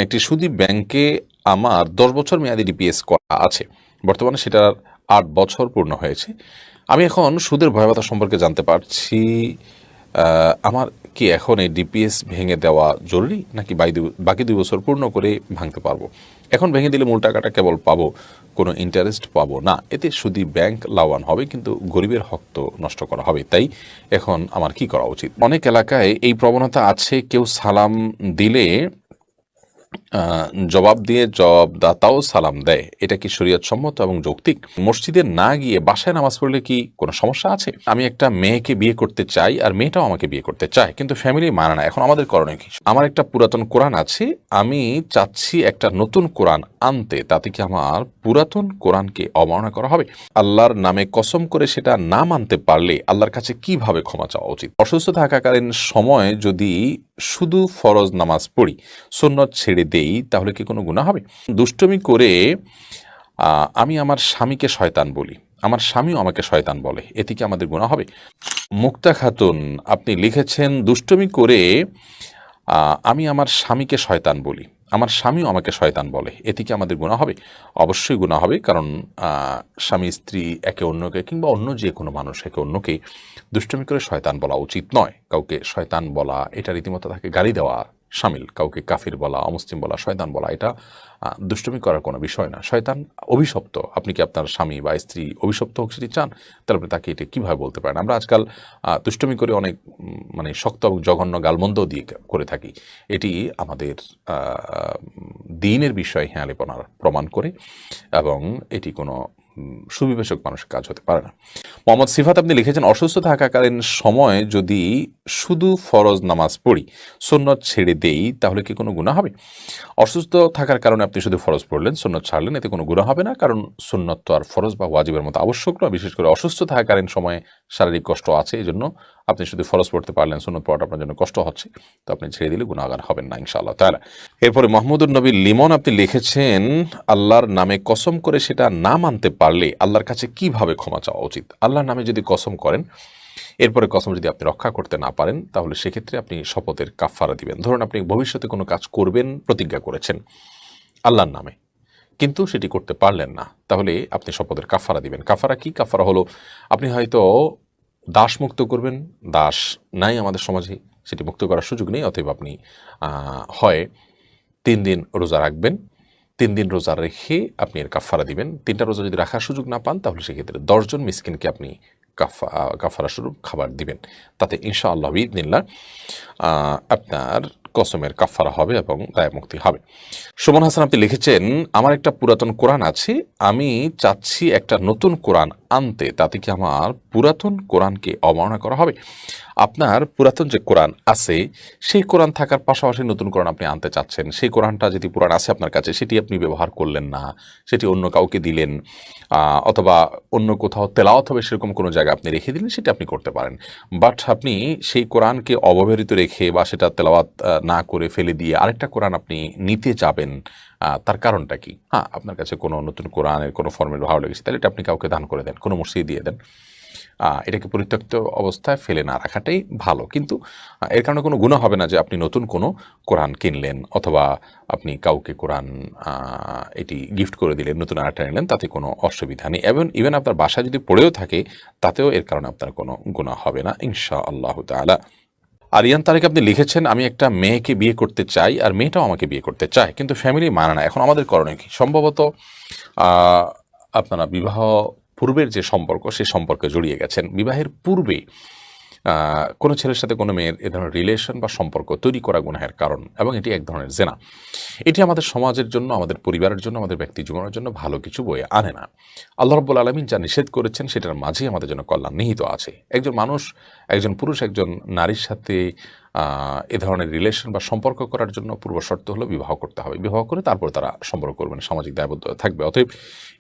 একটি সুদী ব্যাংকে আমার ১০ বছর মেয়াদি ডিপিএস করা আছে। বর্তমানে সেটার ৮ বছর পূর্ণ হয়েছে। আমি এখন সুদের ভয়াবহতা সম্পর্কে জানতে পারছি। আমার কি এখন এই ডিপিএস ভেঙে দেওয়া জরুরি, নাকি বাকি ২ বছর পূর্ণ করে ভাঙতে পারবো? এখন ভেঙে দিলে মূল টাকাটা কেবল পাবো, কোনো ইন্টারেস্ট পাবো না। এতে সুদী ব্যাংক লাভবান হবে, কিন্তু গরিবের হক তো নষ্ট করা হবে। তাই এখন আমার কি করা উচিত? অনেক এলাকায় এই প্রবণতা আছে, কেউ সালাম দিলে জবাব দিয়ে জবাবদাতাও সালাম দেয়। এটা কি শরীয়ত সম্মত এবং যৌক্তিক? মসজিদে না গিয়ে বাসায় নামাজ পড়লে কি কোনো সমস্যা আছে? আমি একটা মেয়েকে বিয়ে করতে চাই, আর মেয়েটাও আমাকে বিয়ে করতে চায়, কিন্তু ফ্যামিলি মানে না। এখন আমাদের করণীয় কি? আমার একটা পুরাতন কোরআন আছে, আমি চাচ্ছি একটা নতুন কোরআন আনতে। তাতে কি আমার পুরাতন কোরআনকে অবমাননা করা হবে? আল্লাহর নামে কসম করে সেটা না মানতে পারলে আল্লাহর কাছে কিভাবে ক্ষমা চাওয়া উচিত? অসুস্থ থাকাকালীন সময় যদি শুধু ফরজ নামাজ পড়ি, সুন্নত ছেড়ে দেই, তাহলে কি কোনো গুনাহ হবে? দুষ্টুমি করে আমি আমার স্বামীকে শয়তান বলি, আমার স্বামীও আমাকে শয়তান বলে, এতে কি আমাদের গুনাহ হবে? মুক্তা খাতুন আপনি লিখেছেন, দুষ্টুমি করে আমি আমার স্বামীকে শয়তান বলি, আমার স্বামীও আমাকে শয়তান বলে, এতে কি আমাদের গুনাহ হবে? অবশ্যই গুনাহ হবে, কারণ স্বামী স্ত্রী একে অন্যকে, কিংবা অন্য যে কোনো মানুষ একে অন্যকে দুষ্টুমি করে শয়তান বলা উচিত নয়। কাউকে শয়তান বলা এটা রীতিমতো তাকে গালি দেওয়া শামিল। কাউকে কাফির বলা, অমুসলিম বলা, শয়তান বলা, এটা দুষ্টুমি করার কোনো বিষয় না। শয়তান অভিশপ্ত। আপনি কি আপনার স্বামী বা স্ত্রী অভিশপ্ত হোক সেটি চান? তারপরে তাকে এটা কীভাবে বলতে পারেন? আমরা আজকাল দুষ্টুমি করে অনেক মানে শক্ত এবং জঘন্য গালমন্দ দিয়ে করে থাকি। এটি আমাদের দ্বীনের বিষয়ে হেঁয়ালিপনার প্রমাণ করে, এবং এটি কোনো সুবিবেচক মানুষের কাজ হতে পারে না। মোহাম্মদ সিফাত আপনি লিখেছেন, অসুস্থ থাকাকালীন সময় যদি শুধু ফরজ নামাজ পড়ি, সুন্নত ছেড়ে দেই, তাহলে কি কোনো গুনাহ হবে? অসুস্থ থাকার কারণে আপনি শুধু ফরজ পড়লেন, সুন্নত ছাড়লেন, এতে কোনো গুনাহ হবে না, কারণ সুন্নত তো আর ফরজ বা ওয়াজিবের মতো আবশ্যক নয়। বিশেষ করে অসুস্থ থাকাকালীন সময়ে শারীরিক কষ্ট আছে, এই জন্য আপনি শুধু ফরজ পড়তে পারলেন, সুন্নত পড়াটা আপনার জন্য কষ্ট হচ্ছে, তো আপনি ছেড়ে দিলে গুনাহগার হবেন না ইনশাআল্লাহ তাআলা। এরপরে মাহমুদুর নবী লিমন আপনি লিখেছেন, আল্লাহর নামে কসম করে সেটা না মানতে পারলে আল্লাহর কাছে কিভাবে ক্ষমা চাওয়া উচিত? আল্লাহর নামে যদি কসম করেন, এরপরে কসম যদি আপনি রক্ষা করতে না পারেন, তাহলে সেক্ষেত্রে আপনি শপথের কাফফারা দিবেন। ধরুন আপনি ভবিষ্যতে কোনো কাজ করবেন প্রতিজ্ঞা করেছেন আল্লাহর নামে, কিন্তু সেটি করতে পারলেন না, তাহলে আপনি শপথের কাফফারা দিবেন। কাফফারা কি? কাফফারা হলো, আপনি হয়তো দাস মুক্ত করবেন। দাস নাই আমাদের সমাজে, সেটি মুক্ত করার সুযোগ নেই, অতএব আপনি হয় 3 দিন রোজা রাখবেন, 3 দিন রোজা রেখে আপনি এর কাফফারা দিবেন। 3টা রোজা যদি রাখার সুযোগ না পান, তাহলে সেক্ষেত্রে 10 জন মিসকিনকে আপনি কাফারা স্বরূপ খাবার দিবেন। তাতে ইনশাআল্লাহ বিইذনিল্লাহ আপনার কসমের কাফারা হবে এবং দায় মুক্তি হবে। সুমন হাসান আপনি লিখেছেন, আমার একটা পুরাতন কোরআন আছে, আমি চাচ্ছি একটা নতুন কোরআন আনতে। তাতে কি আমার পুরাতন কোরআনকে অবমাননা করা হবে? আপনার পুরাতন যে কোরআন আছে, সেই কোরআন থাকার পাশাপাশি নতুন কোরআন আপনি আনতে চাচ্ছেন। সেই কোরআনটা যদি পুরাণ আছে আপনার কাছে, সেটি আপনি ব্যবহার করলেন না, সেটি অন্য কাউকে দিলেন, অথবা অন্য কোথাও তেলাওয়াত হবে সেরকম কোনো জায়গা আপনি রেখে দিলেন, সেটা আপনি করতে পারেন। বাট আপনি সেই কোরআনকে অবহেলিত রেখে বা সেটা তেলাওয়াত না করে ফেলে দিয়ে আরেকটা কোরআন আপনি নিতে যাবেন, তার কারণটা কি? হ্যাঁ, আপনার কাছে কোনো নতুন কোরআনের কোনো ফর্মেট ভালো লেগেছে, তাহলে এটা আপনি কাউকে দান করে দেন, কোনো মসজিদে দিয়ে দেন। এটাকে পরিত্যক্ত অবস্থায় ফেলে না রাখাটাই ভালো। কিন্তু এর কারণে কোনো গুনাহ হবে না যে আপনি নতুন কোনো কোরআন কিনলেন, অথবা আপনি কাউকে কোরআন এটি গিফট করে দিলেন, নতুন আরেকটা নিলেন, তাতে কোনো অসুবিধা নেই। ইভেন আপনার বাসায় যদি পড়েও থাকে, তাতেও এর কারণে আপনার কোনো গুনাহ হবে না ইনশাআল্লাহ তাআলা। আরিয়ান তারেক আপনি লিখেছেন, আমি একটা মেয়েকে বিয়ে করতে চাই, আর মেয়েটাও আমাকে বিয়ে করতে চায়, কিন্তু ফ্যামিলি মানে না। এখন আমাদের করণীয় কি? সম্ভবত আপনারা বিবাহ পূর্বের যে সম্পর্ক, সে সম্পর্কে জড়িয়ে গেছেন। বিবাহের পূর্বে কোনো ছেলের সাথে কোনো মেয়ের এ ধরনের রিলেশন বা সম্পর্ক তৈরি করা গুনাহের কারণ, এবং এটি এক ধরনের জেনা। এটি আমাদের সমাজের জন্য, আমাদের পরিবারের জন্য, আমাদের ব্যক্তি জীবনের জন্য ভালো কিছু বয়ে আনে না। আল্লাহ রাব্বুল আলামিন যা নিষেধ করেছেন, সেটার মাঝেই আমাদের জন্য কল্যাণ নিহিত আছে। একজন মানুষ, একজন পুরুষ একজন নারীর সাথে এ ধরনের রিলেশন বা সম্পর্ক করার জন্য পূর্ব শর্ত হলো বিবাহ করতে হবে। বিবাহ করে তারপর তারা সম্পর্ক করবেন, সামাজিক দায়বদ্ধতা থাকবে। অতএব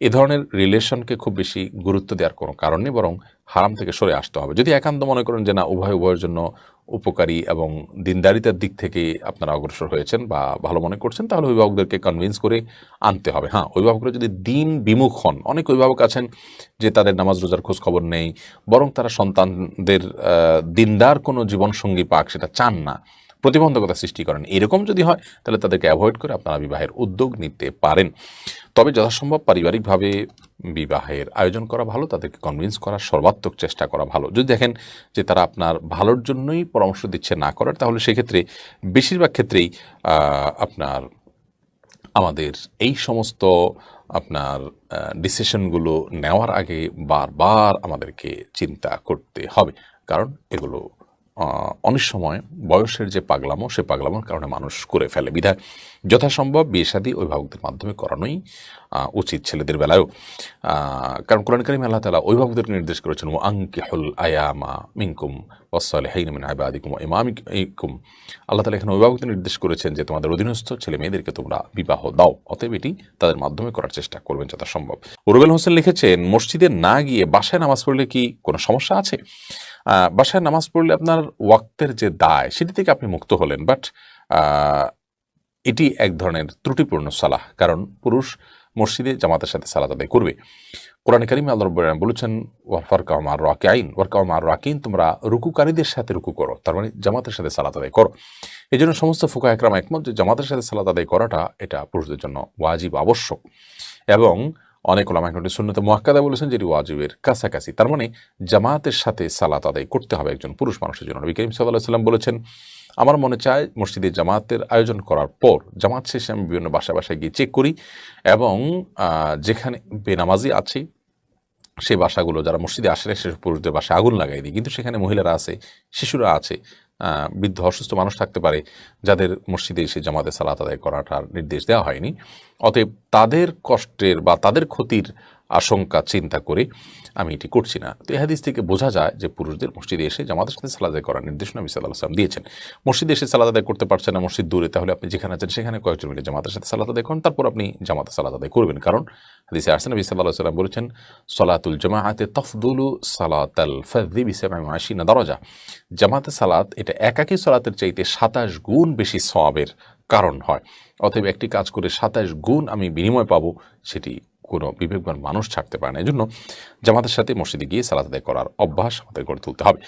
এ ধরনের রিলেশনকে খুব বেশি গুরুত্ব দেওয়ার কোনো কারণ নেই, বরং হারাম থেকে সরে আসতে হবে। যদি একান্ত মনে করেন যে না, উভয়ের জন্য উপকারী এবং দিনদারিতার দিক থেকে আপনারা অগ্রসর হয়েছেন বা ভালো মনে করছেন, তাহলে অভিভাবকদেরকে কনভিন্স করে আনতে হবে। হ্যাঁ, অভিভাবকরা যদি দিন বিমুখ হন, অনেক অভিভাবক আছেন যে তাদের নামাজ রোজার খোঁজ খবর নেই, বরং তারা সন্তানদের দিনদার কোনো জীবনসঙ্গী পাক সেটা চান না, প্রতিবন্ধকতা সৃষ্টি করেন, এরকম যদি হয় তাহলে তাদেরকে অ্যাভয়েড করে আপনারা বিবাহের উদ্যোগ নিতে পারেন। তবে যথাসম্ভব পারিবারিকভাবে বিবাহের আয়োজন করা ভালো, তাদেরকে কনভিন্স করার সর্বাত্মক চেষ্টা করা ভালো। যদি দেখেন যে তারা আপনার ভালোর জন্যই পরামর্শ দিচ্ছে না করার, তাহলে সেক্ষেত্রে বেশিরভাগ ক্ষেত্রেই আপনার আমাদের এই সমস্ত আপনার ডিসিশনগুলো নেওয়ার আগে বারবার আমাদেরকে চিন্তা করতে হবে, কারণ এগুলো অনেক সময় বয়সের যে পাগলামো, সে পাগলামোর কারণে মানুষ করে ফেলে। বিধায় যথাসম্ভব বিয়ে শাদী অভিভাবকদের মাধ্যমে করানোই উচিত ছেলেদের বেলায়ও। কারণ কোরআন কারীমে আল্লাহ তাআলা অভিভাবকদেরকে নির্দেশ করেছেন, ওয়া আনকিহুল আয়ামা মিনকুম ওয়াস-সালিহিনা মিন ইবাদিকুম ওয়া ইমামিকুম। আল্লাহ তাআলা এখানে অভিভাবকদের নির্দেশ করেছেন যে তোমাদের অধীনস্থ ছেলে মেয়েদেরকে তোমরা বিবাহ দাও, অতএব এটি তাদের মাধ্যমে করার চেষ্টা করবেন যথাসম্ভব। রুবেল হোসেন লিখেছেন, মসজিদে না গিয়ে বাসায় নামাজ পড়লে কি কোনো সমস্যা আছে? বাসায় নামাজ পড়লে আপনার ওয়াক্তের যে দায় সেটি থেকে আপনি মুক্ত হলেন, বাট এটি এক ধরনের ত্রুটিপূর্ণ সালাহ, কারণ পুরুষ মসজিদে জামাতের সাথে সালাত আদায় করবে। কোরআন কারীমে আল্লাহ রাব্বুল আলামিন বলেছেন, ওয়ারকাউ মা'আর রাকিঈন, তোমরা রুকুকারীদের সাথে রুকু করো, তার মানে জামাতের সাথে সালাত আদায় করো। এই জন্য সমস্ত ফুকাহা ইকরাম একমত যে জামাতের সাথে সালাত আদায় করাটা এটা পুরুষদের জন্য ওয়াজিব, আবশ্যক। এবং অনেক উলামা একরাম সুন্নতে মুআক্কাদা বলেছেন যেটি ওয়াজিবের কাছাকাছি, তার মানে জামাতের সাথে সালাত আদায় করতে হবে একজন পুরুষ মানুষের জন্য। নবী করিম সাল্লাল্লাহু আলাইহি ওয়াসাল্লাম বলেছেন, আমার মনে চায় মসজিদে জামাতের আয়োজন করার পর জামাত শেষে আমি বিভিন্ন বাসায় গিয়ে চেক করি, এবং যেখানে বেনামাজি আছে সেই বাসাগুলো, যারা মসজিদে আসে না সেসব পুরুষদের বাসায় আগুন লাগাই দিই, কিন্তু সেখানে মহিলারা আছে, শিশুরা আছে, বৃদ্ধ অসুস্থ মানুষ থাকতে পারে, যাদের মসজিদে এসে জামাতে সালাত আদায় করাটার নির্দেশ দেওয়া হয়নি। অতএব তাদের কষ্টের বা তাদের ক্ষতির আশঙ্কা চিন্তা করে আমি এটি করছি না। তো এই হাদিস থেকে বোঝা যায় যে পুরুষদের মসজিদে এসে জামাতের সাথে সালাত আদায় করার নির্দেশনা নবী সাল্লাল্লাহু আলাইহি ওয়াসাল্লাম দিয়েছেন। মসজিদে এসে সালাত আদায় করতে পারছেন না, মসজিদ দূরে, তাহলে আপনি যেখানে আছেন সেখানে কয়েকজন মিলে জামাতের সাথে সালাত আদায় করেন, তারপর আপনি জামাতে সালাত আদায় করবেন। কারণ হাদিসে আসছে নবী সাল্লাল্লাহু আলাইহি ওয়াসাল্লাম বলেছেন, সলাতুল জামাআতে তাফদুলু সালাতাল ফাযযি বি 27 দারাজা। জামাতে সালাত এটা একাকী সালাতের চাইতে 27 গুণ বেশি সওয়াবের কারণ হয়। অতএব একটি কাজ করে 27 গুণ আমি বিনিময় পাবো, সেটি কোনো বিবেকবান মানুষ ছাড়তে পারে না। এই জন্য জামাতের সাথে মসজিদে গিয়ে সালাত আদায় করার অভ্যাস আমাদের গড়ে তুলতে হবে।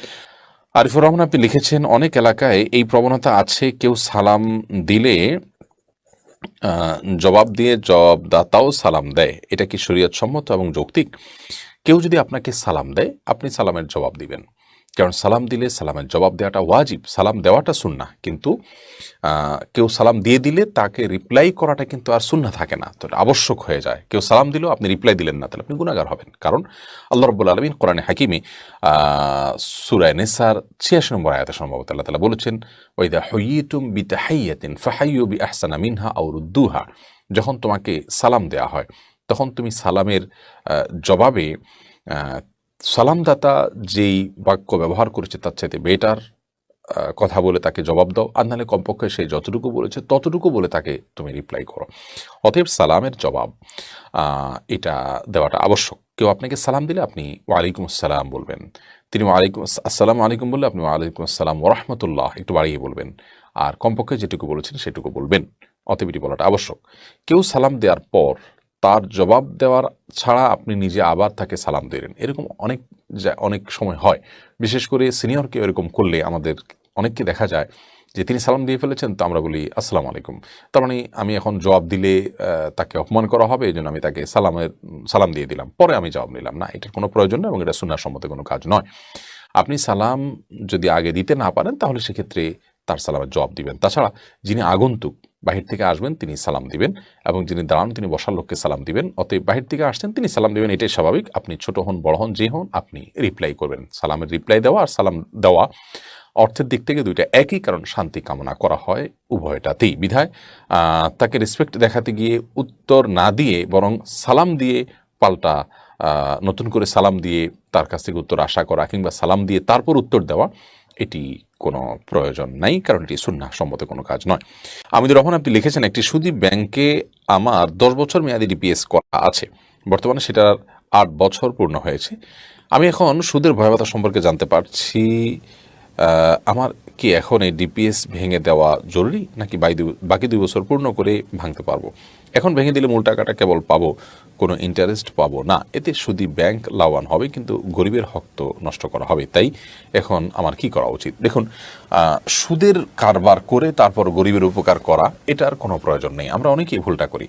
আরিফুর রহমান আপনি লিখেছেন, অনেক এলাকায় এই প্রবণতা আছে, কেউ সালাম দিলে জবাবদাতাও সালাম দেয়, এটা কি শরীয়ত সম্মত এবং যৌক্তিক? কেউ যদি আপনাকে সালাম দেয়, আপনি সালামের জবাব দিবেন, কারণ সালাম দিলে সালামের জবাব দেওয়াটা ওয়াজিব, সালাম দেওয়াটা সুন্নাহ। কিন্তু কেউ সালাম দিয়ে দিলে তাকে রিপ্লাই করাটা কিন্তু আর সুন্নাহ থাকে না, তো আবশ্যক হয়ে যায়। কেউ সালাম দিলেও আপনি রিপ্লাই দিলেন না, তাহলে আপনি গুনাহগার হবেন। কারণ আল্লাহ রাব্বুল আলামিন কোরআনে হাকিমে সূরা নিসার 86 নম্বর আয়াতে সম্ভবত আল্লাহ তাআলা বলেছেন, ওয়াইদা হুয়িতুম বিতাহিয়াতিন ফাহাইয়ু বিআহসানা মিনহা আও রুদ্দুহা। যখন তোমাকে সালাম দেয়া হয়, তখন তুমি সালামের জবাবে সালামদাতা যেই বাক্য ব্যবহার করেছে তার চাইতে বেটার কথা বলে তাকে জবাব দাও, আর নাহলে কমপক্ষে সে যতটুকু বলেছে ততটুকু বলে তাকে তুমি রিপ্লাই করো। অতএব সালামের জবাব এটা দেওয়াটা আবশ্যক। কেউ আপনাকে সালাম দিলে আপনি ওয়ালাইকুম আসসালাম বলবেন, তিনি আসসালামু আলাইকুম বললে আপনি ওয়ালাইকুম আসসালাম ওয়া রাহমাতুল্লাহ একটু বাড়িয়ে বলবেন, আর কমপক্ষে যেটুকু বলেছেন সেটুকু বলবেন। অতএব এটি বলাটা আবশ্যক। কেউ সালাম দেওয়ার পর তার জবাব দেওয়ার ছাড়া আপনি নিজে আবার তাকে সালাম দিলেন, এরকম অনেক সময় হয়। বিশেষ করে সিনিয়র কেউ এরকম করলে আমাদের অনেককে দেখা যায় যে তিনি সালাম দিয়ে ফেলেছেন, তো আমরা বলি আসসালামু আলাইকুম, তার মানে আমি এখন জবাব দিলে তাকে অপমান করা হবে, এই জন্য আমি তাকে সালাম দিয়ে দিলাম, পরে আমি জবাব নিলাম না। এটার কোনো প্রয়োজন নয় এবং এটা সুন্নাহ সম্মত কোনো কাজ নয়। আপনি সালাম যদি আগে দিতে না পারেন, তাহলে সেক্ষেত্রে তার সালামের জবাব দিবেন। তাছাড়া যিনি আগন্তুক, বাহির থেকে আসবেন, তিনি সালাম দিবেন, এবং যিনি দাঁড়ান তিনি বসার লোককে সালাম দিবেন। অতএব বাহির থেকে আসছেন তিনি সালাম দিবেন, এটাই স্বাভাবিক। আপনি ছোট হন বড় হন যে হন, আপনি রিপ্লাই করবেন। সালামের রিপ্লাই দেওয়া আর সালাম দেওয়া অর্থের দিক থেকে দুইটা একই, কারণ শান্তি কামনা করা হয় উভয়টাতেই। বিধায় তাকে রেসপেক্ট দেখাতে গিয়ে উত্তর না দিয়ে বরং সালাম দিয়ে পাল্টা নতুন করে সালাম দিয়ে তার কাছ থেকে উত্তর আশা করা, কিংবা সালাম দিয়ে তারপর উত্তর দেওয়া, এটি কোনো প্রয়োজন নাই, কারণ এটি সুন্নাহ সম্মত কোনো কাজ নয়। আমিদুর রহমান আপনি লিখেছেন, একটি সুদী ব্যাংকে আমার 10 বছর মেয়াদি ডিপিএস করা আছে, বর্তমানে সেটার 8 বছর পূর্ণ হয়েছে। আমি এখন সুদের ভয়াবহতা সম্পর্কে জানতে পারছি, আমার কি এখন এই ডিপিএস ভেঙে দেওয়া জরুরি, নাকি বাকি 2 বছর পূর্ণ করে ভাঙতে পারবো? এখন ভেঙে দিলে মূল টাকাটা কেবল পাবো, কোনো ইন্টারেস্ট পাবো না। এতে শুধু ব্যাংক লাভবান হবে, কিন্তু গরিবের হক তো নষ্ট করা হবে। তাই এখন আমার কি করা উচিত? দেখুন, সুদের কারবার করে তারপর গরিবের উপকার করা, এটার কোনো প্রয়োজন নেই। আমরা অনেকেই ভুলটা করি।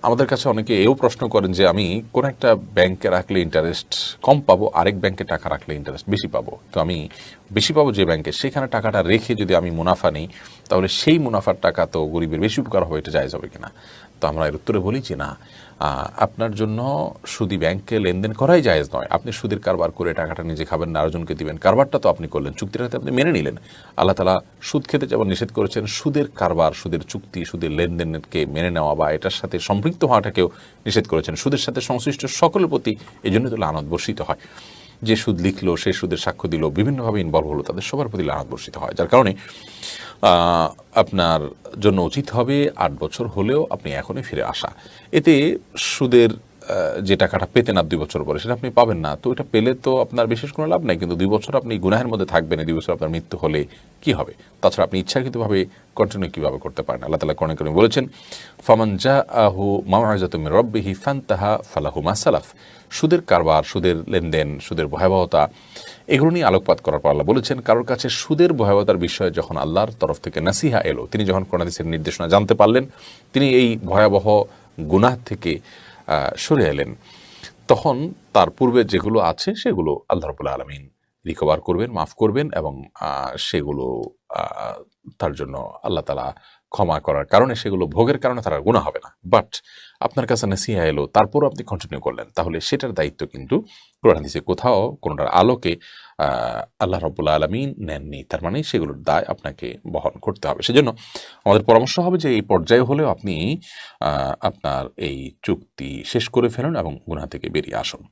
আমাদের কাছে অনেকে এও প্রশ্ন করেন যে আমি কোন একটা ব্যাংকে রাখলে ইন্টারেস্ট কম পাবো, আরেক ব্যাংকে টাকা রাখলে ইন্টারেস্ট বেশি পাবো। তো আমি বেশি পাবো যে ব্যাংকে, সেখানে টাকাটা রেখে যদি আমি মুনাফা নেই, তাহলে সেই মুনাফার টাকা তো গরিবের বেশি উপকার হবে, এটা জায়েজ হবে কিনা? তো আমরা এর উত্তরে বলি যে না, আপনার জন্য সুদী ব্যাংকে লেনদেন করাই জায়েজ নয়। আপনি সুদের কারবার করে টাকাটা নিজে খাবেন না, আরেকজনকে দিবেন, কারবারটা তো আপনি করলেন, চুক্তির হাতে আপনি মেনে নিলেন। আল্লাহ তাআলা সুদ খেতে যেমন নিষেধ করেছেন, সুদের কারবার, সুদের চুক্তি, সুদের লেনদেনকে মেনে নেওয়া বা এটার সাথে সম্পৃক্ত হওয়াটাকেও নিষেধ করেছেন। সুদের সাথে সংশ্লিষ্ট সকলের প্রতি এই জন্য তো লানত বর্ষিত হয়। যে সুদ লিখলো, সে সুদের সাক্ষ্য দিল, বিভিন্নভাবে ইনভলভ হলো, তাদের সবার প্রতি লানত বর্ষিত হয়। যার কারণে আপনার জন্য উচিত হবে 8 বছর হলেও আপনি এখনই ফিরে আসা। এতে সুদের যে টাকাটা পেতেন আর 2 বছর পরে, সেটা আপনি পাবেন না। তো এটা পেলে তো আপনার বিশেষ কোনো লাভ নাই, কিন্তু 2 বছর আপনি গুনাহের মধ্যে থাকবেন। 2 বছর আপনার মৃত্যু হলে কি হবে? তাছাড়া আপনি ইচ্ছাকৃতভাবে কন্টিনিউ কীভাবে করতে পারেন? আল্লাহ তাআলা কোরআনে কারীমে বলেছেন, ফামান জাআহু মাউইযাতুম মির রাব্বিহি ফান্তাহা ফালাহু মা সালাফ। সুদের কারবার, সুদের লেনদেন, সুদের ভয়াবহতা, এগুলো নিয়ে আলোকপাত করার পর আল্লাহ বলেছেন, কারোর কাছে সুদের ভয়াবহতার বিষয়ে যখন আল্লাহর তরফ থেকে নাসিহা এলো, তিনি যখন কোরআন হাদিসের নির্দেশনা জানতে পারলেন, তিনি এই ভয়াবহ গুনাহ থেকে সরে এলেন, তখন তার পূর্বে যেগুলো আছে সেগুলো আল্লাহ রাব্বুল আলামিন রিকভার করবেন, মাফ করবেন, এবং সেগুলো তার জন্য আল্লাহ তাআলা ক্ষমা করার কারণে, সেগুলো ভোগের কারণে তার গুনাহ হবে না। বাট আপনার কাছে নাসিহা এলো, তারপরও আপনি কন্টিনিউ করলেন, তাহলে সেটার দায়িত্ব কিন্তু কোরআন হাদিসে কোথাও কোনোটার আলোকে আল্লাহ রাব্বুল আলামিন নেননি। তার মানে সেগুলোর দায় আপনাকে বহন করতে হবে। সেজন্য আমাদের পরামর্শ হবে যে এই পর্যায়ে হলেও আপনি আপনার এই চুক্তি শেষ করে ফেলুন এবং গুনাহ থেকে বেরিয়ে আসুন।